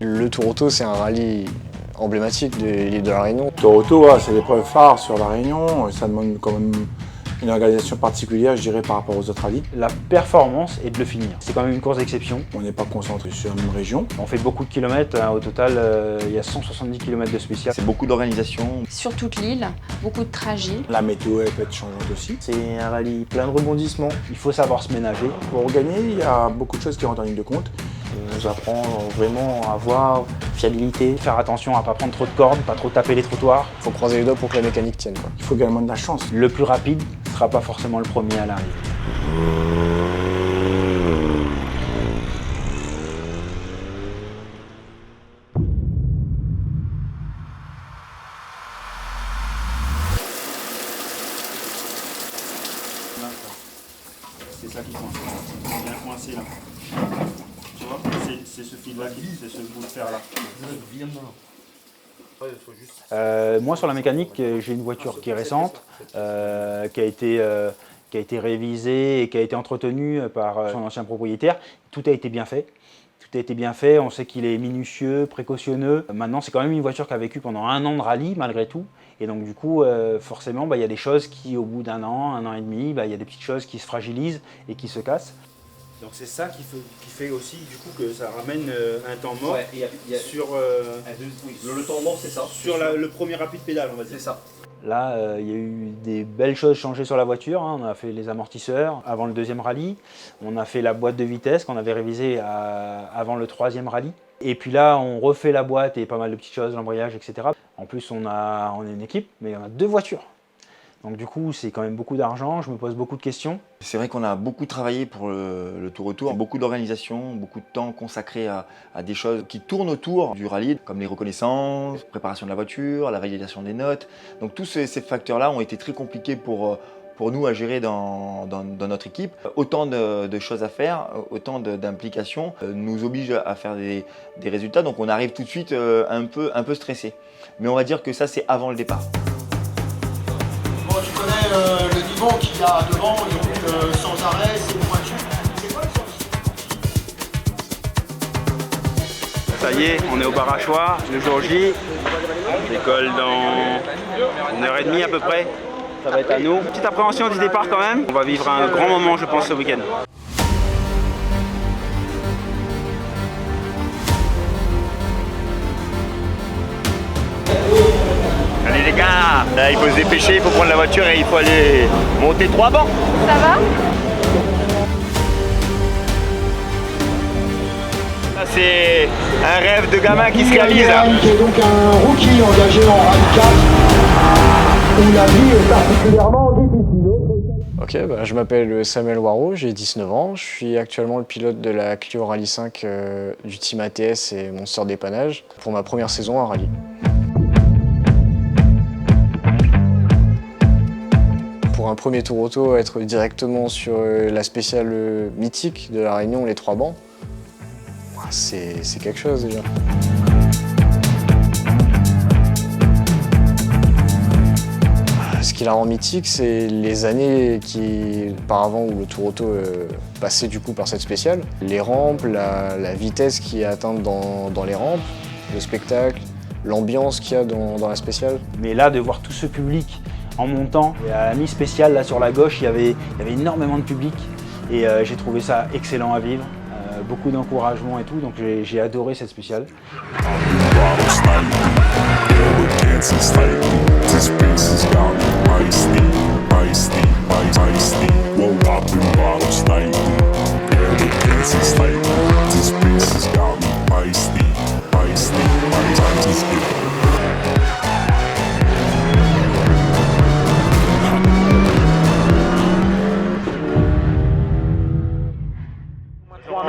Le Tour Auto, c'est un rallye emblématique de l'île de la Réunion. Le Tour Auto, ouais, c'est l'épreuve phare sur la Réunion. Ça demande quand même une organisation particulière, je dirais, par rapport aux autres rallyes. La performance est de le finir. C'est quand même une course d'exception. On n'est pas concentré sur une région. On fait beaucoup de kilomètres. Au total, il y a 170 km de spécial. C'est beaucoup d'organisation. Sur toute l'île, beaucoup de trajets. La météo, elle peut être changeante aussi. C'est un rallye plein de rebondissements. Il faut savoir se ménager. Pour gagner, il y a beaucoup de choses qui rentrent en ligne de compte. On nous apprend vraiment à avoir fiabilité. Faire attention à ne pas prendre trop de cordes, pas trop taper les trottoirs. Il faut croiser les doigts pour que la mécanique tienne, quoi. Il faut également de la chance. Le plus rapide ne sera pas forcément le premier à l'arrivée. C'est ça qui coince. Bien coincé là. Tu vois, c'est ce fil là, c'est ce bout de fer là. Moi sur la mécanique, j'ai une voiture qui est récente, qui a été révisée et qui a été entretenue par son ancien propriétaire. Tout a été bien fait. Tout a été bien fait, on sait qu'il est minutieux, précautionneux. Maintenant, c'est quand même une voiture qui a vécu pendant 1 an de rallye, malgré tout. Et donc, du coup, forcément, il y a des choses qui, au bout d'1 an, 1 an et demi, il y a des petites choses qui se fragilisent et qui se cassent. Donc c'est ça qui fait aussi du coup que ça ramène un temps mort sur le temps mort, c'est ça. Sur le premier rapide pédale, on va dire. C'est ça. Là, il y a eu des belles choses changées sur la voiture. On a fait les amortisseurs avant le 2e rallye. On a fait la boîte de vitesse qu'on avait révisée avant le 3e rallye. Et puis là, on refait la boîte et pas mal de petites choses, l'embrayage, etc. En plus, on est une équipe, mais on a 2 voitures. Donc du coup, c'est quand même beaucoup d'argent, je me pose beaucoup de questions. C'est vrai qu'on a beaucoup travaillé pour le Tour Autour, beaucoup d'organisation, beaucoup de temps consacré à des choses qui tournent autour du rallye, comme les reconnaissances, préparation de la voiture, la validation des notes. Donc tous ces facteurs-là ont été très compliqués pour nous à gérer dans notre équipe. Autant de choses à faire, autant d'implications nous obligent à faire des résultats. Donc on arrive tout de suite un peu stressé. Mais on va dire que ça, c'est avant le départ. Bon, tu connais le divan qu'il y a devant, il roule sans arrêt, c'est une voiture. C'est quoi ça? Ça y est, on est au Barachois, le jour J. On décolle dans 1h30 à peu près. Ça va être à nous. Petite appréhension du départ quand même. On va vivre un grand moment, je pense, ce week-end. Allez les gars, là, il faut se dépêcher, il faut prendre la voiture et il faut aller monter 3 bancs. Ça va? Ça c'est un rêve de gamin qui se réalise. Qui est donc un rookie engagé en Rallye 4, où la vie est particulièrement difficile. Ok, je m'appelle Samuel Waro, j'ai 19 ans. Je suis actuellement le pilote de la Clio Rallye 5 du team ATS et Monster dépannage pour ma première saison en rallye. Pour un premier tour auto, être directement sur la spéciale mythique de la Réunion, les 3 bancs, c'est quelque chose déjà. Ce qui la rend mythique, c'est les années auparavant où le tour auto passait du coup par cette spéciale. Les rampes, la vitesse qui est atteinte dans les rampes, le spectacle, l'ambiance qu'il y a dans la spéciale. Mais là, de voir tout ce public en montant, et à la mi-spéciale, là sur la gauche, il y avait énormément de public. Et j'ai trouvé ça excellent à vivre. Beaucoup d'encouragement et tout, donc j'ai adoré cette spéciale.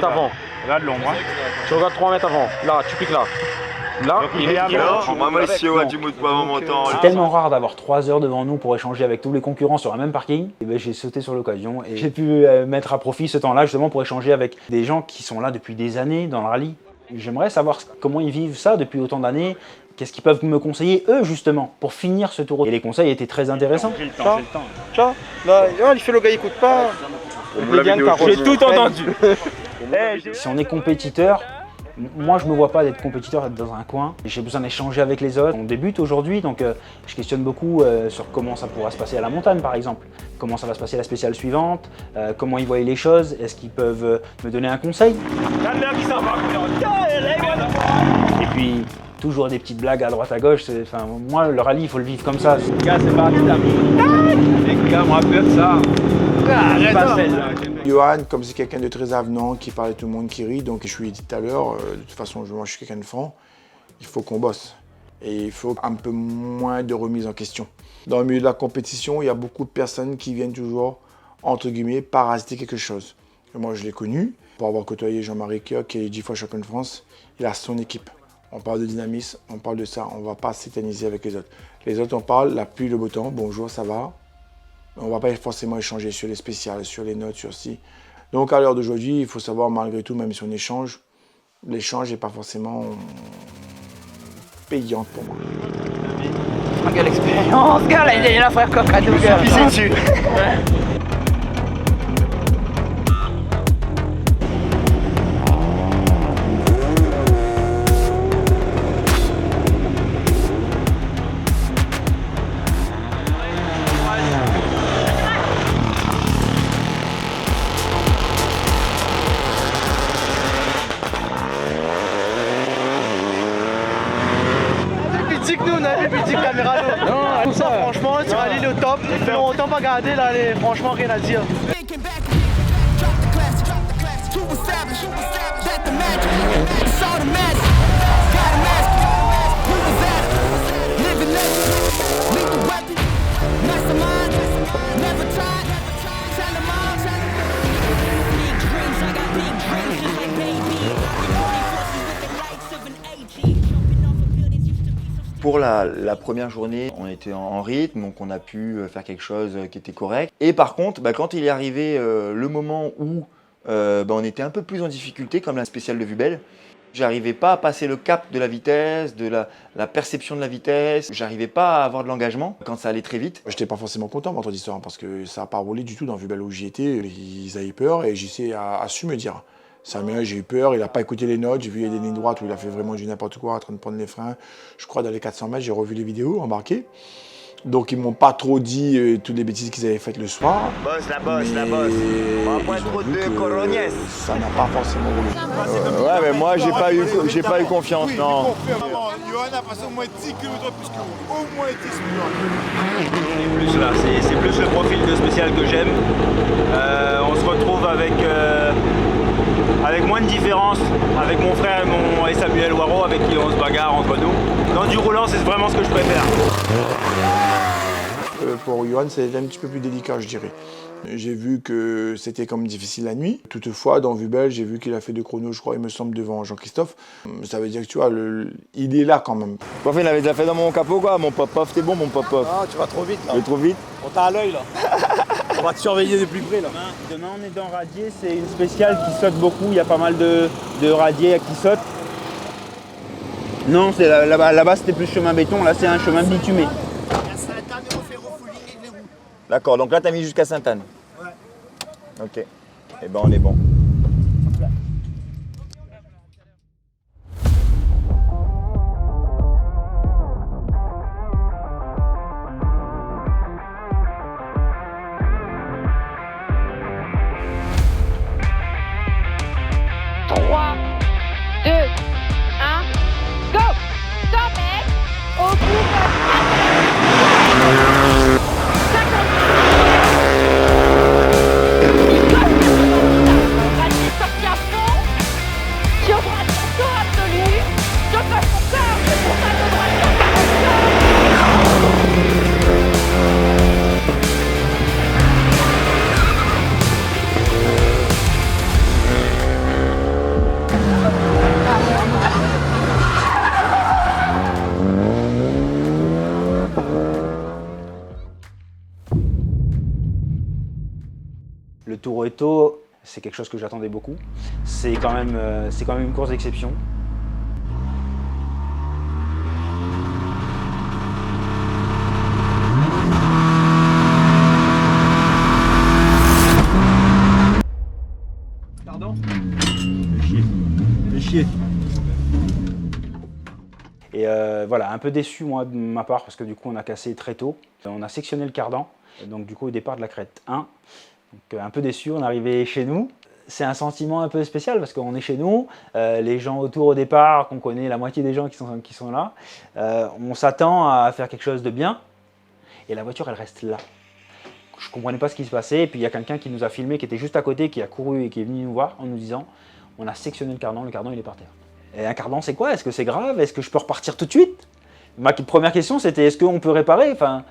Avant. Regarde l'ombre. Tu regardes 3 mètres avant. Là, tu piques là. Là, il est avant. C'est tellement rare d'avoir 3 heures devant nous pour échanger avec tous les concurrents sur un même parking. Et j'ai sauté sur l'occasion et j'ai pu mettre à profit ce temps-là justement pour échanger avec des gens qui sont là depuis des années dans le rallye. J'aimerais savoir comment ils vivent ça depuis autant d'années. Qu'est-ce qu'ils peuvent me conseiller, eux, justement, pour finir ce tour. Et les conseils étaient très intéressants. J'ai le temps. Tiens, là, il fait le gars, il écoute pas. J'ai tout entendu. Si on est compétiteur, Moi, je ne me vois pas d'être compétiteur, être dans un coin. J'ai besoin d'échanger avec les autres. On débute aujourd'hui, donc je questionne beaucoup sur comment ça pourra se passer à la montagne, par exemple. Comment ça va se passer la spéciale suivante, comment ils voient les choses, est-ce qu'ils peuvent me donner un conseil. Et puis, toujours des petites blagues à droite à gauche. Enfin, moi, le rallye, il faut le vivre comme ça. Les gars, c'est parti, les gars, on va peur ça. Johan, comme c'est quelqu'un de très avenant, qui parle à tout le monde, qui rit, donc je lui ai dit tout à l'heure, de toute façon, moi je suis quelqu'un de franc, il faut qu'on bosse. Et il faut un peu moins de remise en question. Dans le milieu de la compétition, il y a beaucoup de personnes qui viennent toujours, entre guillemets, parasiter quelque chose. Et moi, je l'ai connu. Pour avoir côtoyé Jean-Marie Kioch, qui est 10 fois champion de France, il a son équipe. On parle de dynamisme, on parle de ça, on ne va pas s'éterniser avec les autres. Les autres, on parle, la pluie, le beau temps, bonjour, ça va. On ne va pas forcément échanger sur les spéciales, sur les notes, sur ci. Donc à l'heure d'aujourd'hui, il faut savoir, malgré tout, même si on échange, l'échange n'est pas forcément payant pour moi. Quelle expérience, gars, il y a la frère Cocadou, gars. Pissé dessus. Nous on a vu petit caméra d'eau. Non, tout ça franchement sur la ligne au top. On autant pas garder là, franchement rien à dire. Pour la première journée, on était en rythme, donc on a pu faire quelque chose qui était correct. Et par contre, quand il est arrivé le moment où on était un peu plus en difficulté, comme la spéciale de Vubel, j'arrivais pas à passer le cap de la vitesse, de la perception de la vitesse. J'arrivais pas à avoir de l'engagement quand ça allait très vite. J'étais pas forcément content d'entendre l'histoire parce que ça n'a pas roulé du tout dans Vubel où j'y étais. Ils avaient peur et JC a su me dire. Samuel, j'ai eu peur, il n'a pas écouté les notes, j'ai vu il y a des lignes droites où il a fait vraiment du n'importe quoi, en train de prendre les freins. Je crois dans les 400 mètres, j'ai revu les vidéos embarquées. Donc ils m'ont pas trop dit toutes les bêtises qu'ils avaient faites le soir. Bosse, la bosse. On va pas trop de corognès. Ça n'a pas forcément roulé. Ouais, mais moi j'ai pas eu confiance, non. Johan a passé au moins 10 km plus que vous. Au moins 10 km. C'est plus là, c'est plus le profil de spécial que j'aime. On se retrouve avec moins de différence avec mon frère et Samuel Waro, avec qui on se bagarre entre nous. Dans du roulant, c'est vraiment ce que je préfère. Pour Johan, c'est un petit peu plus délicat, je dirais. J'ai vu que c'était comme difficile la nuit. Toutefois, dans Vubel, j'ai vu qu'il a fait 2 chronos, je crois, il me semble, devant Jean-Christophe. Ça veut dire que tu vois, il est là quand même. Enfin, il avait déjà fait dans mon capot, quoi. Mon pop-off, t'es bon, mon pop-off. Ah, tu vas trop vite là. Tu vas trop vite. On t'a à l'œil là. On va te surveiller de plus près là. Demain, on est dans Radier, c'est une spéciale qui saute beaucoup. Il y a pas mal de radiers qui sautent. Non, là-bas, c'était plus chemin béton. Là, c'est un chemin bitumé. D'accord, donc là, t'as mis jusqu'à Sainte-Anne. Ouais. Ok. Eh ben, on est bon. Le Toretto, c'est quelque chose que j'attendais beaucoup. C'est quand même une course d'exception. Pardon ? Fais chier. Et voilà, un peu déçu moi de ma part parce que du coup on a cassé très tôt. On a sectionné le cardan, donc du coup au départ de la crête 1. Donc un peu déçu, on est arrivé chez nous. C'est un sentiment un peu spécial parce qu'on est chez nous, les gens autour au départ, qu'on connaît la moitié des gens qui sont là, on s'attend à faire quelque chose de bien et la voiture elle reste là. Je ne comprenais pas ce qui se passait et puis il y a quelqu'un qui nous a filmé, qui était juste à côté, qui a couru et qui est venu nous voir en nous disant on a sectionné le cardan il est par terre. Et un cardan c'est quoi? Est-ce que c'est grave? Est-ce que je peux repartir tout de suite? Ma première question c'était est-ce qu'on peut réparer? Enfin,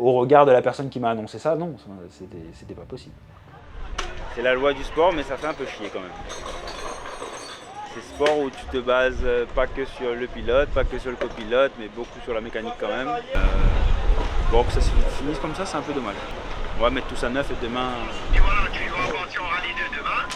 au regard de la personne qui m'a annoncé ça, non, c'était pas possible. C'est la loi du sport, mais ça fait un peu chier quand même. C'est sport où tu te bases pas que sur le pilote, pas que sur le copilote, mais beaucoup sur la mécanique quand même. Bon, que ça se finisse comme ça, c'est un peu dommage. On va mettre tout ça neuf et demain... Et voilà, tu vas partir en rallye 2 demain.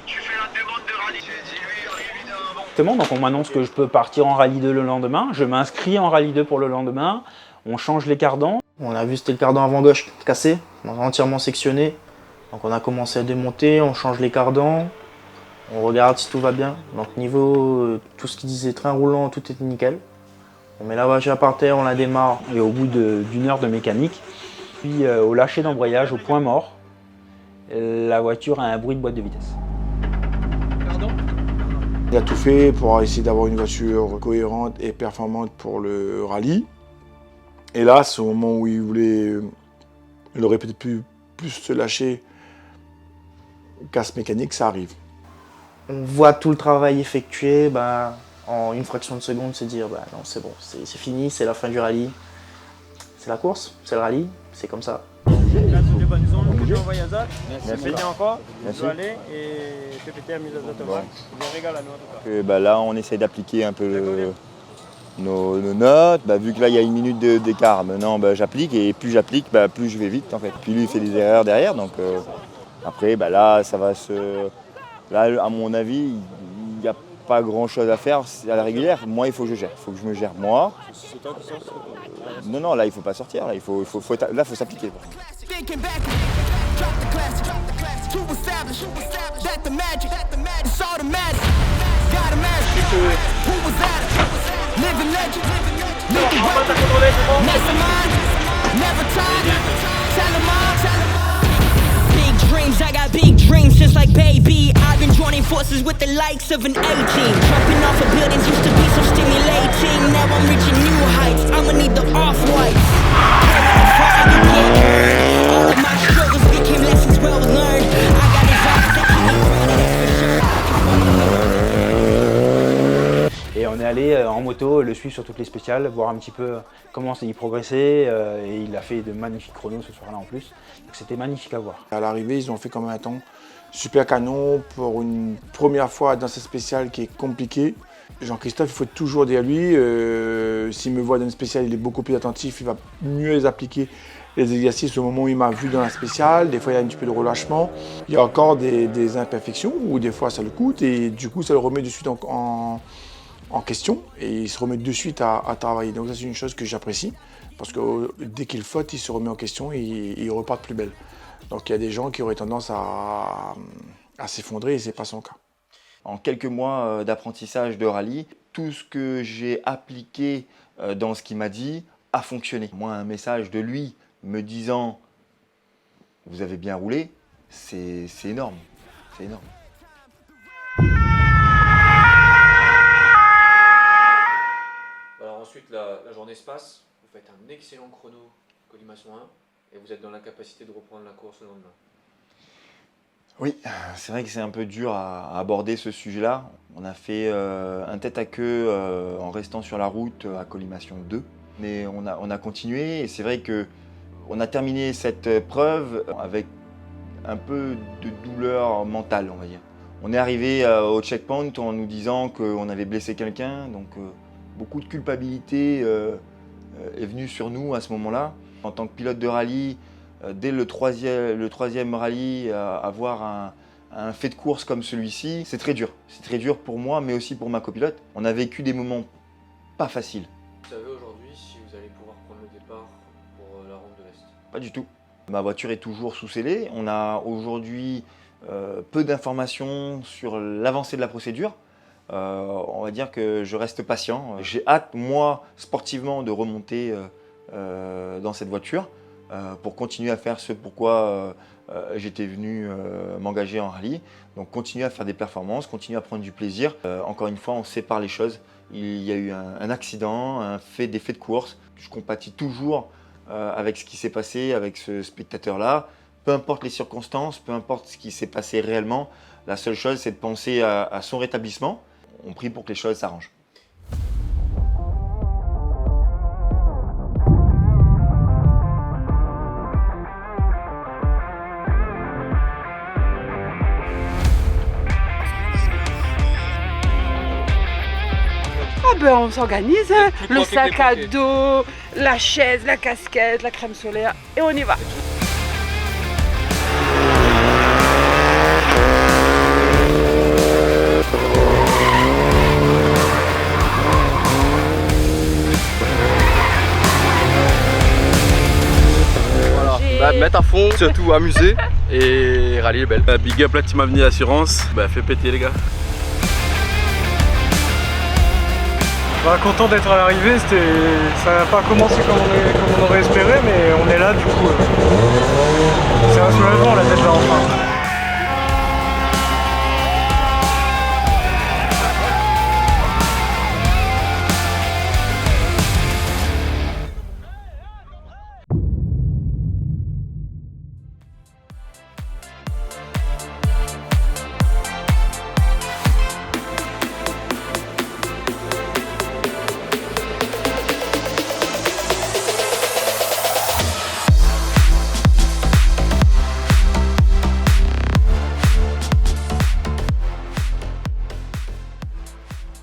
Tu fais la demande de rallye. Dis-lui, évidemment. Exactement, donc on m'annonce que je peux partir en rallye 2 le lendemain. Je m'inscris en rallye 2 pour le lendemain. On change les cardans. On a vu c'était le cardan avant gauche cassé, on a entièrement sectionné. Donc on a commencé à démonter, on change les cardans, on regarde si tout va bien. Donc niveau tout ce qui disait train roulant, tout est nickel. On met la voiture par terre, on la démarre. Et au bout d'une heure de mécanique, puis au lâcher d'embrayage, au point mort, la voiture a un bruit de boîte de vitesse. Il a tout fait pour essayer d'avoir une voiture cohérente et performante pour le rallye. Et là, c'est au moment où il aurait peut-être pu plus se lâcher, casse mécanique, ça arrive. On voit tout le travail effectué, en une fraction de seconde, c'est dire non c'est bon, c'est fini, c'est la fin du rallye. C'est la course, c'est le rallye, c'est comme ça. Là, on essaie d'appliquer un peu nos notes. Vu que là, il y a une minute d'écart, maintenant j'applique et plus j'applique, plus je vais vite en fait. Puis lui, il fait des erreurs derrière, donc après, là, ça va se... Là, à mon avis, il n'y a pas grand-chose à faire à la régulière. Moi, il faut que je gère. Il faut que je me gère moi. C'est toi qui sors? Non, là, il ne faut pas sortir. Là, il faut s'appliquer. I got big dreams just like baby. I've been joining forces with the likes of an A-team. Jumping off of buildings used to be so stimulating. Now I'm reaching new heights. I'ma need the off-whites. All of my struggles became lessons well learned. I got desires that keep me grounded, that's for sure. Et on est allé en moto le suivre sur toutes les spéciales, voir un petit peu comment il progressait. Et il a fait de magnifiques chronos ce soir-là en plus. Donc c'était magnifique à voir. À l'arrivée, ils ont fait quand même un temps super canon pour une première fois dans cette spéciale qui est compliquée. Jean-Christophe, il faut être toujours derrière lui. S'il me voit dans une spéciale, il est beaucoup plus attentif, il va mieux les appliquer les exercices au moment où il m'a vu dans la spéciale. Des fois, il y a un petit peu de relâchement. Il y a encore des imperfections où des fois ça le coûte et du coup, ça le remet de suite en question et il se remet de suite à travailler. Donc ça, c'est une chose que j'apprécie parce que dès qu'il faute, il se remet en question et il repart de plus belle. Donc il y a des gens qui auraient tendance à s'effondrer et ce n'est pas son cas. En quelques mois d'apprentissage de rallye, tout ce que j'ai appliqué dans ce qu'il m'a dit a fonctionné. Moi, un message de lui me disant « vous avez bien roulé », c'est énorme. C'est énorme. Alors ensuite, la journée se passe. Vous faites un excellent chrono collimation 1 et vous êtes dans l'incapacité de reprendre la course le lendemain. Oui, c'est vrai que c'est un peu dur à aborder ce sujet-là. On a fait un tête à queue en restant sur la route à collimation 2. Mais on a continué et c'est vrai qu'on a terminé cette preuve avec un peu de douleur mentale, on va dire. On est arrivé au checkpoint en nous disant qu'on avait blessé quelqu'un, donc beaucoup de culpabilité est venue sur nous à ce moment-là. En tant que pilote de rallye, dès le troisième rallye, avoir un fait de course comme celui-ci, c'est très dur. C'est très dur pour moi, mais aussi pour ma copilote. On a vécu des moments pas faciles. Vous savez aujourd'hui si vous allez pouvoir prendre le départ pour la ronde de l'Est? Pas du tout. Ma voiture est toujours sous scellé. On a aujourd'hui peu d'informations sur l'avancée de la procédure. On va dire que je reste patient. J'ai hâte, moi, sportivement, de remonter dans cette voiture pour continuer à faire ce pourquoi j'étais venu m'engager en rallye. Donc continuer à faire des performances, continuer à prendre du plaisir. Encore une fois, on sépare les choses. Il y a eu un accident, des faits de course. Je compatis toujours avec ce qui s'est passé avec ce spectateur-là. Peu importe les circonstances, peu importe ce qui s'est passé réellement, la seule chose, c'est de penser à son rétablissement. On prie pour que les choses s'arrangent. Ah ben on s'organise, hein. Le sac à dos, la chaise, la casquette, la crème solaire et on y va. Voilà, mettre à fond, surtout amuser et rallye est belle. Big up la team Avenir Assurance, fait péter les gars. Content d'être à l'arrivée, ça n'a pas commencé comme on aurait espéré, mais on est là du coup. C'est un soulagement la tête là enfin.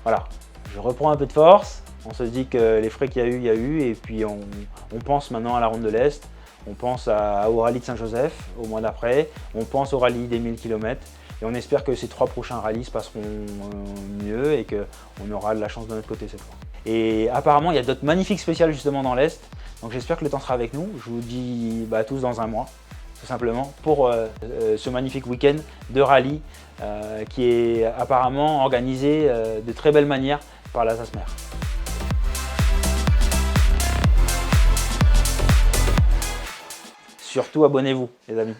Voilà, je reprends un peu de force, on se dit que les frais qu'il y a eu, et puis on pense maintenant à la Ronde de l'Est, on pense au rallye de Saint-Joseph au mois d'après, on pense au rallye des 1000 km, et on espère que ces 3 prochains rallyes se passeront mieux et qu'on aura de la chance de notre côté cette fois. Et apparemment, il y a d'autres magnifiques spéciales justement dans l'Est, donc j'espère que le temps sera avec nous. Je vous dis à tous dans un mois, tout simplement, pour ce magnifique week-end de rallye qui est apparemment organisé de très belle manière par la SASMER. Surtout abonnez-vous les amis.